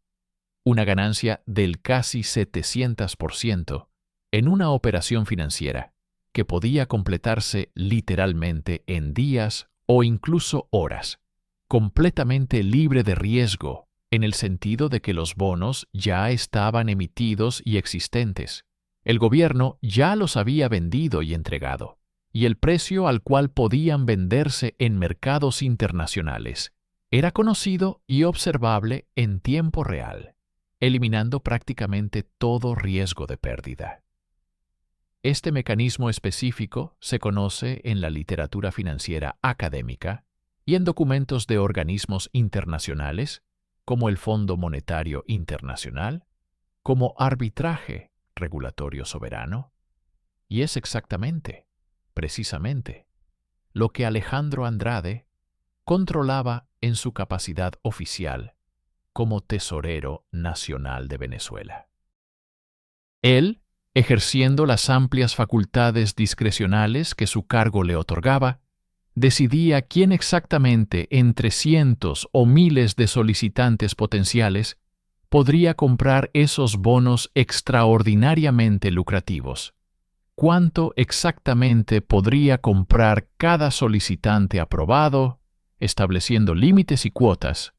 [SPEAKER 1] una ganancia del casi 700% en una operación financiera que podía completarse literalmente en días o incluso horas, completamente libre de riesgo en el sentido de que los bonos ya estaban emitidos y existentes. El gobierno ya los había vendido y entregado, y el precio al cual podían venderse en mercados internacionales era conocido y observable en tiempo real, eliminando prácticamente todo riesgo de pérdida. Este mecanismo específico se conoce en la literatura financiera académica y en documentos de organismos internacionales, como el Fondo Monetario Internacional, como arbitraje regulatorio soberano, y es exactamente, precisamente, lo que Alejandro Andrade controlaba en su capacidad oficial como tesorero nacional de Venezuela. Él, ejerciendo las amplias facultades discrecionales que su cargo le otorgaba, decidía quién exactamente entre cientos o miles de solicitantes potenciales podría comprar esos bonos extraordinariamente lucrativos, cuánto exactamente podría comprar cada solicitante aprobado, estableciendo límites y cuotas,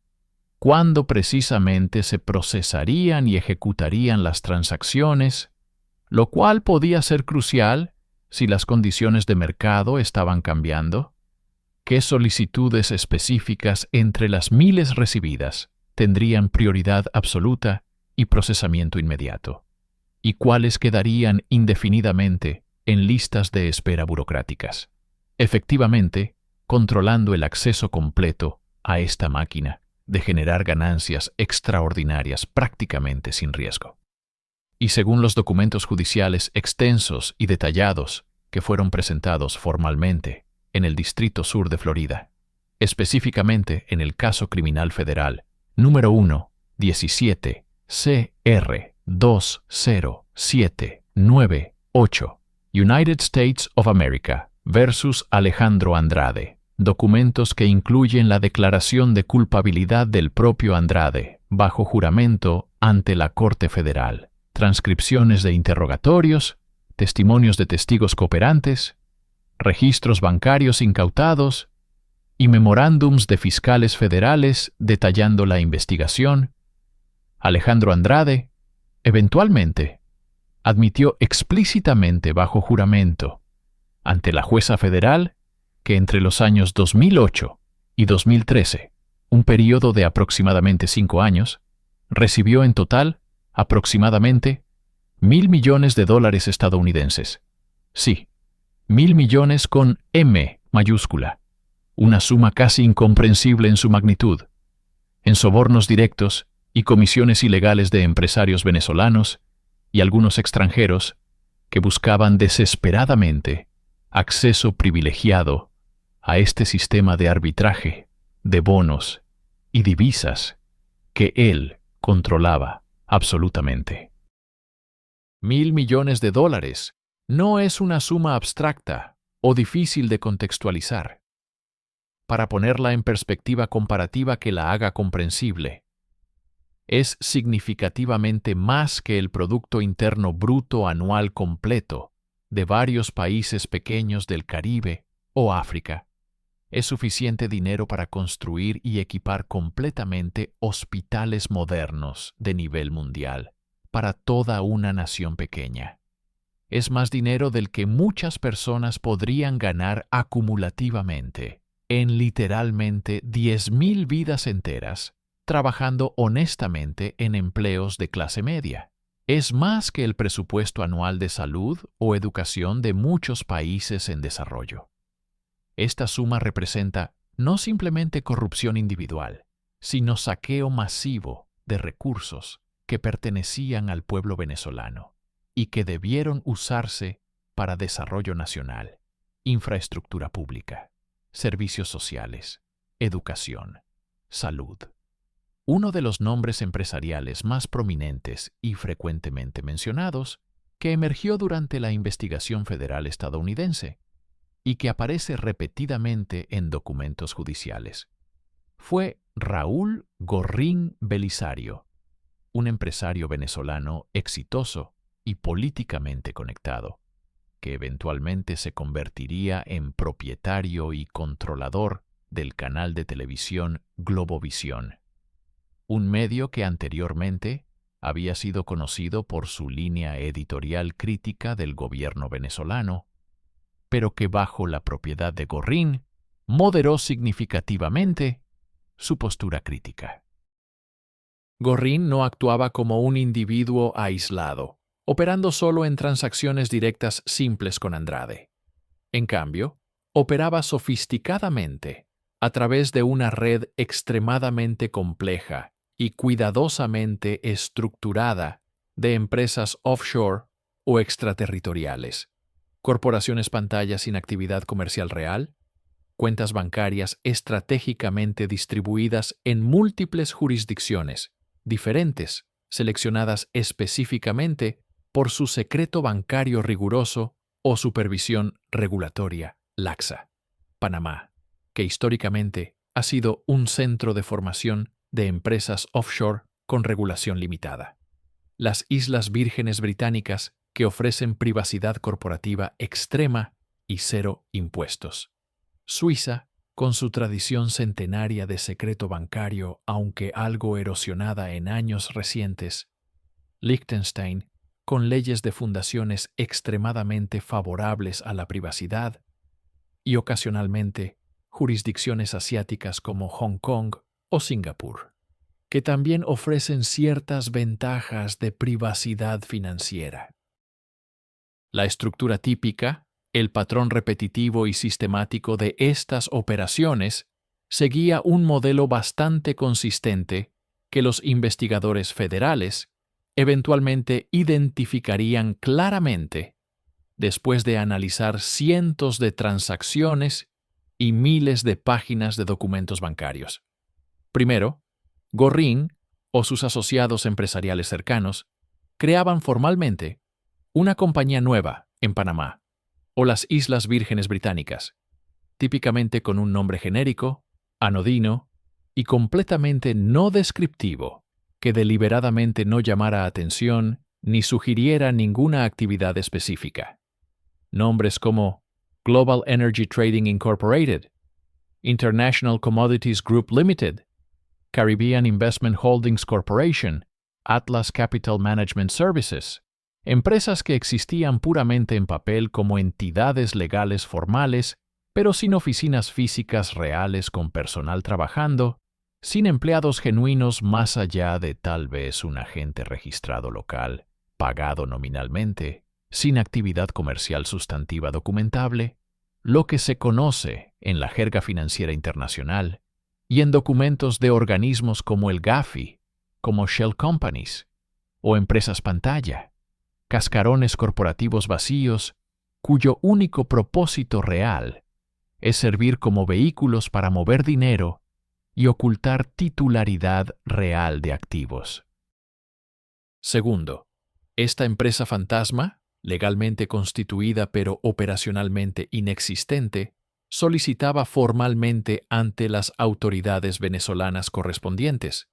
[SPEAKER 1] cuándo precisamente se procesarían y ejecutarían las transacciones, lo cual podía ser crucial si las condiciones de mercado estaban cambiando, qué solicitudes específicas entre las miles recibidas tendrían prioridad absoluta y procesamiento inmediato, y cuáles quedarían indefinidamente en listas de espera burocráticas, efectivamente controlando el acceso completo a esta máquina de generar ganancias extraordinarias prácticamente sin riesgo. Y según los documentos judiciales extensos y detallados que fueron presentados formalmente en el Distrito Sur de Florida, específicamente en el caso criminal federal número 1-17 CR 20798, United States of America versus Alejandro Andrade, documentos que incluyen la declaración de culpabilidad del propio Andrade bajo juramento ante la Corte Federal, transcripciones de interrogatorios, testimonios de testigos cooperantes, registros bancarios incautados y memorándums de fiscales federales detallando la investigación. Alejandro Andrade, eventualmente, admitió explícitamente bajo juramento ante la jueza federal que entre los años 2008 y 2013, un período de aproximadamente 5 años, recibió en total aproximadamente $1.000 millones estadounidenses. Sí, 1.000 millones con M mayúscula, una suma casi incomprensible en su magnitud, en sobornos directos y comisiones ilegales de empresarios venezolanos y algunos extranjeros que buscaban desesperadamente acceso privilegiado a este sistema de arbitraje, de bonos y divisas que él controlaba absolutamente. $1.000 millones no es una suma abstracta o difícil de contextualizar. Para ponerla en perspectiva comparativa que la haga comprensible, es significativamente más que el Producto Interno Bruto anual completo de varios países pequeños del Caribe o África. Es suficiente dinero para construir y equipar completamente hospitales modernos de nivel mundial para toda una nación pequeña. Es más dinero del que muchas personas podrían ganar acumulativamente en literalmente 10.000 vidas enteras trabajando honestamente en empleos de clase media. Es más que el presupuesto anual de salud o educación de muchos países en desarrollo. Esta suma representa no simplemente corrupción individual, sino saqueo masivo de recursos que pertenecían al pueblo venezolano y que debieron usarse para desarrollo nacional, infraestructura pública, servicios sociales, educación, salud. Uno de los nombres empresariales más prominentes y frecuentemente mencionados que emergió durante la investigación federal estadounidense y que aparece repetidamente en documentos judiciales fue Raúl Gorrín Belisario, un empresario venezolano exitoso y políticamente conectado, que eventualmente se convertiría en propietario y controlador del canal de televisión Globovisión, un medio que anteriormente había sido conocido por su línea editorial crítica del gobierno venezolano, pero que bajo la propiedad de Gorrín moderó significativamente su postura crítica. Gorrín no actuaba como un individuo aislado, operando solo en transacciones directas simples con Andrade. En cambio, operaba sofisticadamente a través de una red extremadamente compleja y cuidadosamente estructurada de empresas offshore o extraterritoriales, corporaciones pantalla sin actividad comercial real, cuentas bancarias estratégicamente distribuidas en múltiples jurisdicciones diferentes, seleccionadas específicamente por su secreto bancario riguroso o supervisión regulatoria laxa. Panamá, que históricamente ha sido un centro de formación de empresas offshore con regulación limitada. Las Islas Vírgenes Británicas, que ofrecen privacidad corporativa extrema y cero impuestos. Suiza, con su tradición centenaria de secreto bancario, aunque algo erosionada en años recientes. Liechtenstein, con leyes de fundaciones extremadamente favorables a la privacidad. Y ocasionalmente, jurisdicciones asiáticas como Hong Kong o Singapur, que también ofrecen ciertas ventajas de privacidad financiera. La estructura típica, el patrón repetitivo y sistemático de estas operaciones, seguía un modelo bastante consistente que los investigadores federales eventualmente identificarían claramente, después de analizar cientos de transacciones y miles de páginas de documentos bancarios. Primero, Gorrín o sus asociados empresariales cercanos creaban formalmente una compañía nueva en Panamá o las Islas Vírgenes Británicas, típicamente con un nombre genérico, anodino y completamente no descriptivo, que deliberadamente no llamara atención ni sugiriera ninguna actividad específica. Nombres como Global Energy Trading Incorporated, International Commodities Group Limited, Caribbean Investment Holdings Corporation, Atlas Capital Management Services, empresas que existían puramente en papel como entidades legales formales, pero sin oficinas físicas reales con personal trabajando, sin empleados genuinos más allá de tal vez un agente registrado local, pagado nominalmente, sin actividad comercial sustantiva documentable, lo que se conoce en la jerga financiera internacional y en documentos de organismos como el GAFI, como Shell Companies, o empresas pantalla, cascarones corporativos vacíos cuyo único propósito real es servir como vehículos para mover dinero y ocultar titularidad real de activos. Segundo, esta empresa fantasma, legalmente constituida pero operacionalmente inexistente, solicitaba formalmente ante las autoridades venezolanas correspondientes,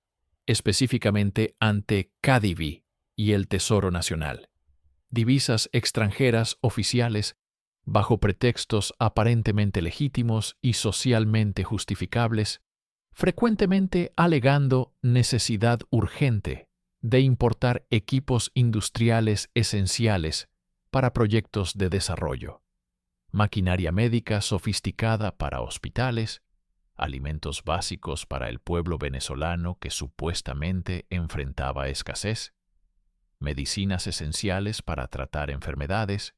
[SPEAKER 1] específicamente ante CADIVI y el Tesoro Nacional, divisas extranjeras oficiales bajo pretextos aparentemente legítimos y socialmente justificables, frecuentemente alegando necesidad urgente de importar equipos industriales esenciales para proyectos de desarrollo, maquinaria médica sofisticada para hospitales, alimentos básicos para el pueblo venezolano que supuestamente enfrentaba escasez, medicinas esenciales para tratar enfermedades,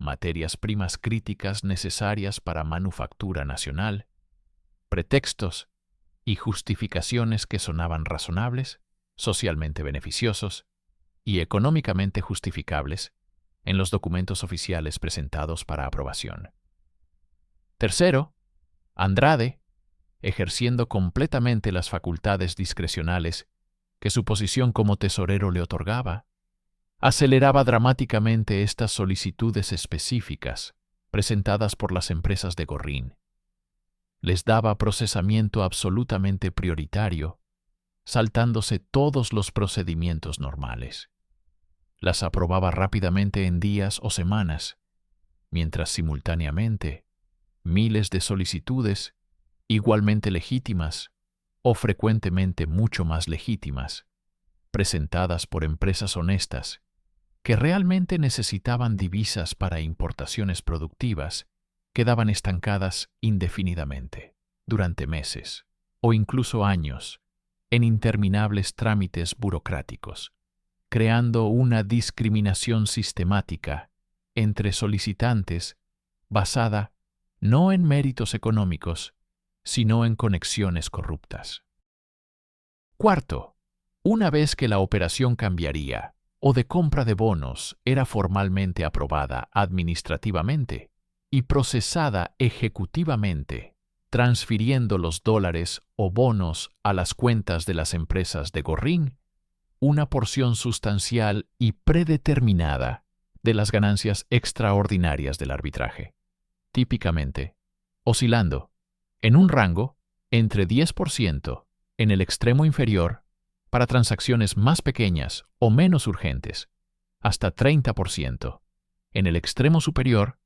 [SPEAKER 1] materias primas críticas necesarias para manufactura nacional, pretextos y justificaciones que sonaban razonables, socialmente beneficiosos y económicamente justificables en los documentos oficiales presentados para aprobación. Tercero, Andrade, ejerciendo completamente las facultades discrecionales que su posición como tesorero le otorgaba, aceleraba dramáticamente estas solicitudes específicas presentadas por las empresas de Gorrín. Les daba procesamiento absolutamente prioritario, saltándose todos los procedimientos normales. Las aprobaba rápidamente en días o semanas, mientras simultáneamente miles de solicitudes, igualmente legítimas o frecuentemente mucho más legítimas, presentadas por empresas honestas que realmente necesitaban divisas para importaciones productivas, quedaban estancadas indefinidamente, durante meses o incluso años, en interminables trámites burocráticos, creando una discriminación sistemática entre solicitantes basada no en méritos económicos, sino en conexiones corruptas. Cuarto, una vez que la operación cambiaría o de compra de bonos era formalmente aprobada administrativamente y procesada ejecutivamente, transfiriendo los dólares o bonos a las cuentas de las empresas de Gorrín, una porción sustancial y predeterminada de las ganancias extraordinarias del arbitraje, típicamente oscilando en un rango entre 10% en el extremo inferior para transacciones más pequeñas o menos urgentes, hasta 30% en el extremo superior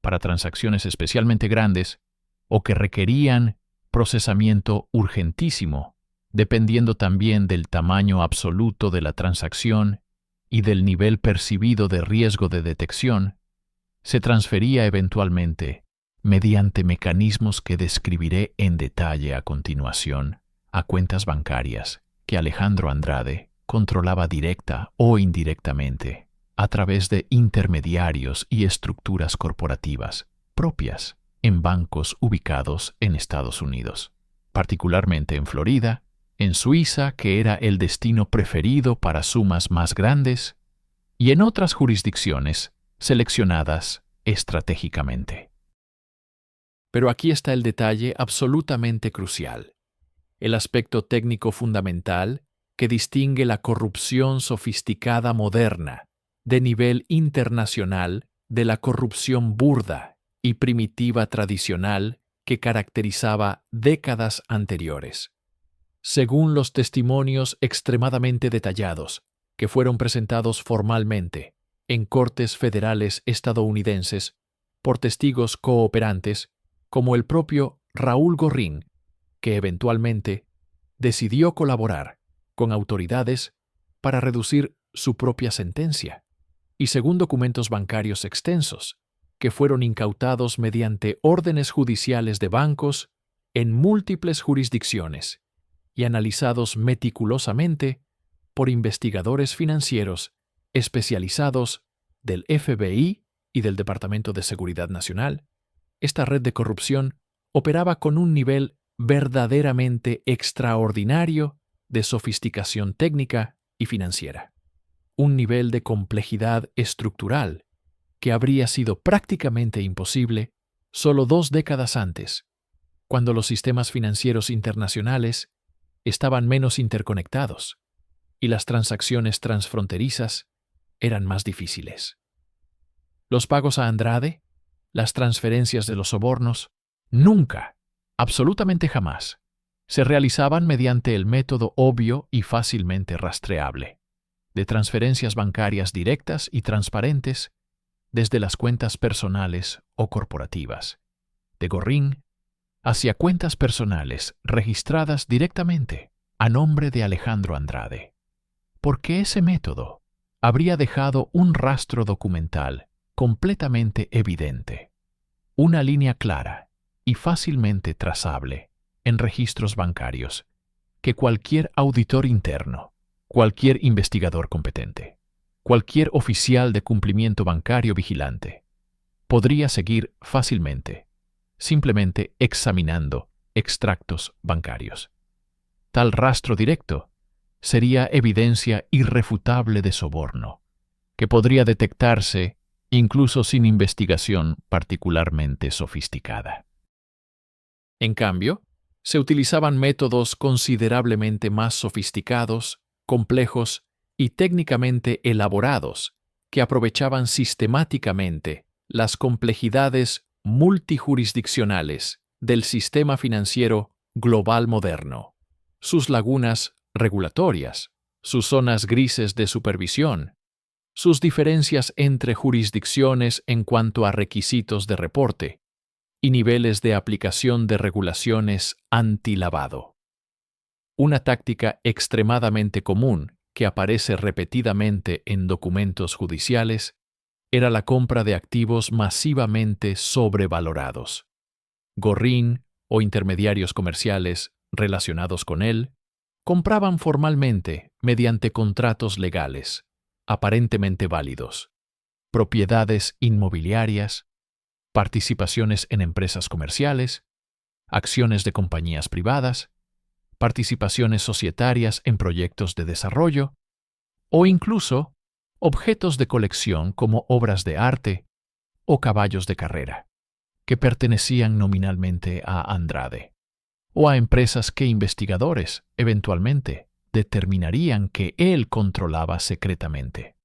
[SPEAKER 1] para transacciones especialmente grandes o que requerían procesamiento urgentísimo, dependiendo también del tamaño absoluto de la transacción y del nivel percibido de riesgo de detección, se transfería eventualmente, mediante mecanismos que describiré en detalle a continuación, a cuentas bancarias que Alejandro Andrade controlaba directa o indirectamente a través de intermediarios y estructuras corporativas propias en bancos ubicados en Estados Unidos, particularmente en Florida en Suiza, que era el destino preferido para sumas más grandes, y en otras jurisdicciones seleccionadas estratégicamente. Pero aquí está el detalle absolutamente crucial, el aspecto técnico fundamental que distingue la corrupción sofisticada moderna de nivel internacional de la corrupción burda y primitiva tradicional que caracterizaba décadas anteriores. Según los testimonios extremadamente detallados que fueron presentados formalmente en cortes federales estadounidenses por testigos cooperantes como el propio Raúl Gorrín, que eventualmente decidió colaborar con autoridades para reducir su propia sentencia, y según documentos bancarios extensos, que fueron incautados mediante órdenes judiciales de bancos en múltiples jurisdicciones y analizados meticulosamente por investigadores financieros especializados del FBI y del Departamento de Seguridad Nacional. Esta red de corrupción operaba con un nivel verdaderamente extraordinario de sofisticación técnica y financiera, un nivel de complejidad estructural que habría sido prácticamente imposible solo 2 décadas antes, cuando los sistemas financieros internacionales estaban menos interconectados y las transacciones transfronterizas eran más difíciles. Los pagos a Andrade, las transferencias de los sobornos, nunca, absolutamente jamás, se realizaban mediante el método obvio y fácilmente rastreable de transferencias bancarias directas y transparentes desde las cuentas personales o corporativas de Gorrín hacia cuentas personales registradas directamente a nombre de Alejandro Andrade, porque ese método habría dejado un rastro documental completamente evidente, una línea clara y fácilmente trazable en registros bancarios que cualquier auditor interno, cualquier investigador competente, cualquier oficial de cumplimiento bancario vigilante podría seguir fácilmente, simplemente examinando extractos bancarios. Tal rastro directo sería evidencia irrefutable de soborno, que podría detectarse incluso sin investigación particularmente sofisticada. En cambio, se utilizaban métodos considerablemente más sofisticados, complejos y técnicamente elaborados que aprovechaban sistemáticamente las complejidades multijurisdiccionales del sistema financiero global moderno, sus lagunas regulatorias, sus zonas grises de supervisión, sus diferencias entre jurisdicciones en cuanto a requisitos de reporte y niveles de aplicación de regulaciones antilavado. Una táctica extremadamente común que aparece repetidamente en documentos judiciales era la compra de activos masivamente sobrevalorados. Gorrín o intermediarios comerciales relacionados con él compraban formalmente, mediante contratos legales, aparentemente válidos, propiedades inmobiliarias, participaciones en empresas comerciales, acciones de compañías privadas, participaciones societarias en proyectos de desarrollo o incluso objetos de colección como obras de arte o caballos de carrera, que pertenecían nominalmente a Andrade, o a empresas que investigadores, eventualmente, determinarían que él controlaba secretamente.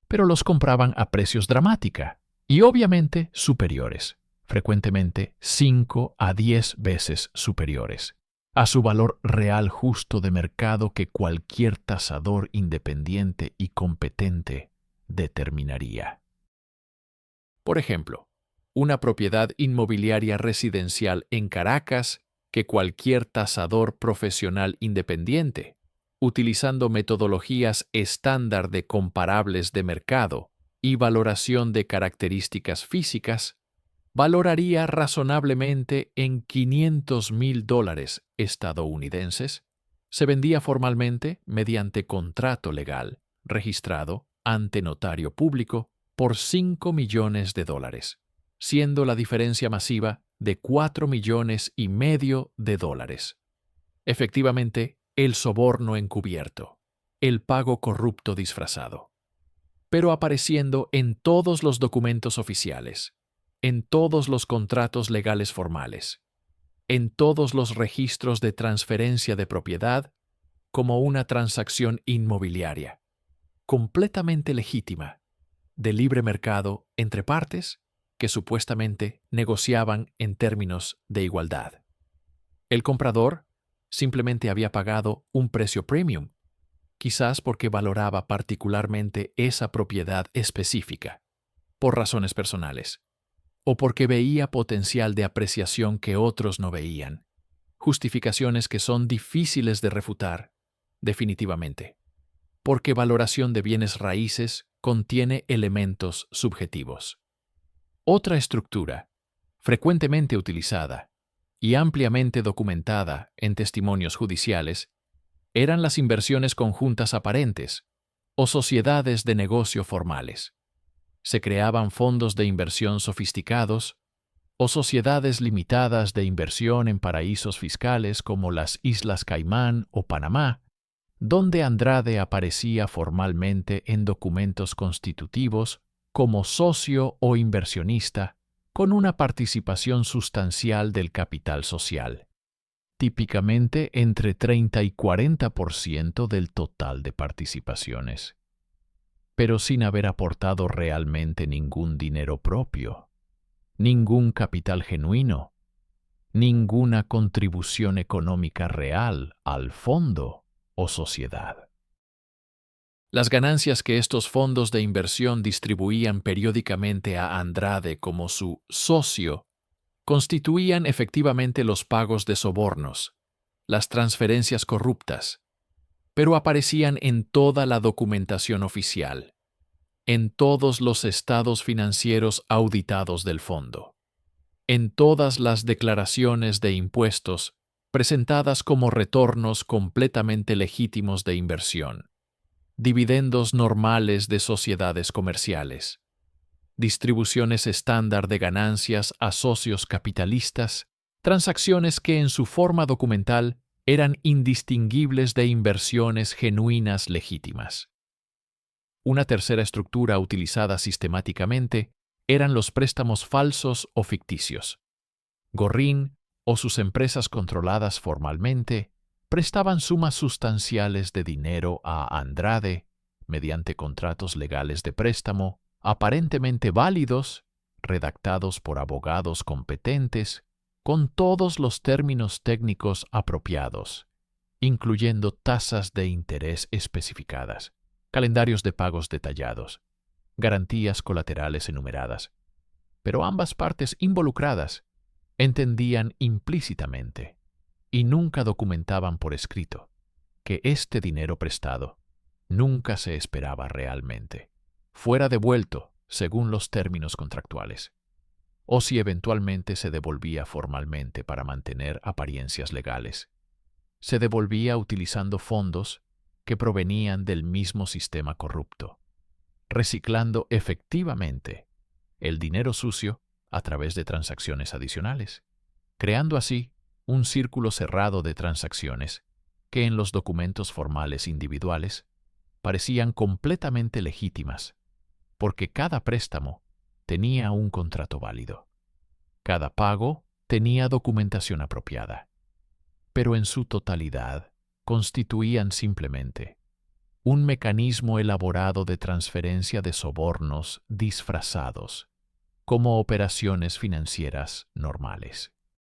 [SPEAKER 1] Pero los compraban a precios dramática y obviamente superiores, frecuentemente 5 a 10 veces superiores, a su valor real justo de mercado que cualquier tasador independiente y competente determinaría. Por ejemplo, una propiedad inmobiliaria residencial en Caracas que cualquier tasador profesional independiente, utilizando metodologías estándar de comparables de mercado y valoración de características físicas, valoraría razonablemente en $500,000 estadounidenses, se vendía formalmente mediante contrato legal, registrado ante notario público, por $5 millones, siendo la diferencia masiva de $4,5 millones. Efectivamente, el soborno encubierto, el pago corrupto disfrazado, pero apareciendo en todos los documentos oficiales, en todos los contratos legales formales, en todos los registros de transferencia de propiedad como una transacción inmobiliaria, completamente legítima, de libre mercado entre partes que supuestamente negociaban en términos de igualdad. El comprador simplemente había pagado un precio premium, quizás porque valoraba particularmente esa propiedad específica, por razones personales, o porque veía potencial de apreciación que otros no veían, justificaciones que son difíciles de refutar, definitivamente, porque valoración de bienes raíces contiene elementos subjetivos. Otra estructura, frecuentemente utilizada y ampliamente documentada en testimonios judiciales, eran las inversiones conjuntas aparentes o sociedades de negocio formales. Se creaban fondos de inversión sofisticados o sociedades limitadas de inversión en paraísos fiscales como las Islas Caimán o Panamá, donde Andrade aparecía formalmente en documentos constitutivos como socio o inversionista con una participación sustancial del capital social, típicamente entre 30 y 40% del total de participaciones, pero sin haber aportado realmente ningún dinero propio, ningún capital genuino, ninguna contribución económica real al fondo o sociedad. Las ganancias que estos fondos de inversión distribuían periódicamente a Andrade como su socio constituían efectivamente los pagos de sobornos, las transferencias corruptas, pero aparecían en toda la documentación oficial, en todos los estados financieros auditados del fondo, en todas las declaraciones de impuestos presentadas como retornos completamente legítimos de inversión, dividendos normales de sociedades comerciales, distribuciones estándar de ganancias a socios capitalistas, transacciones que en su forma documental eran indistinguibles de inversiones genuinas legítimas. Una tercera estructura utilizada sistemáticamente eran los préstamos falsos o ficticios. Gorrín o sus empresas controladas formalmente prestaban sumas sustanciales de dinero a Andrade mediante contratos legales de préstamo aparentemente válidos, redactados por abogados competentes, con todos los términos técnicos apropiados, incluyendo tasas de interés especificadas, calendarios de pagos detallados, garantías colaterales enumeradas. Pero ambas partes involucradas entendían implícitamente y nunca documentaban por escrito que este dinero prestado nunca se esperaba realmente fuera devuelto según los términos contractuales, o si eventualmente se devolvía formalmente para mantener apariencias legales. Se devolvía utilizando fondos que provenían del mismo sistema corrupto, reciclando efectivamente el dinero sucio a través de transacciones adicionales, creando así un círculo cerrado de transacciones que en los documentos formales individuales parecían completamente legítimas, porque cada préstamo tenía un contrato válido. Cada pago tenía documentación apropiada, pero en su totalidad constituían simplemente un mecanismo elaborado de transferencia de sobornos disfrazados como operaciones financieras normales.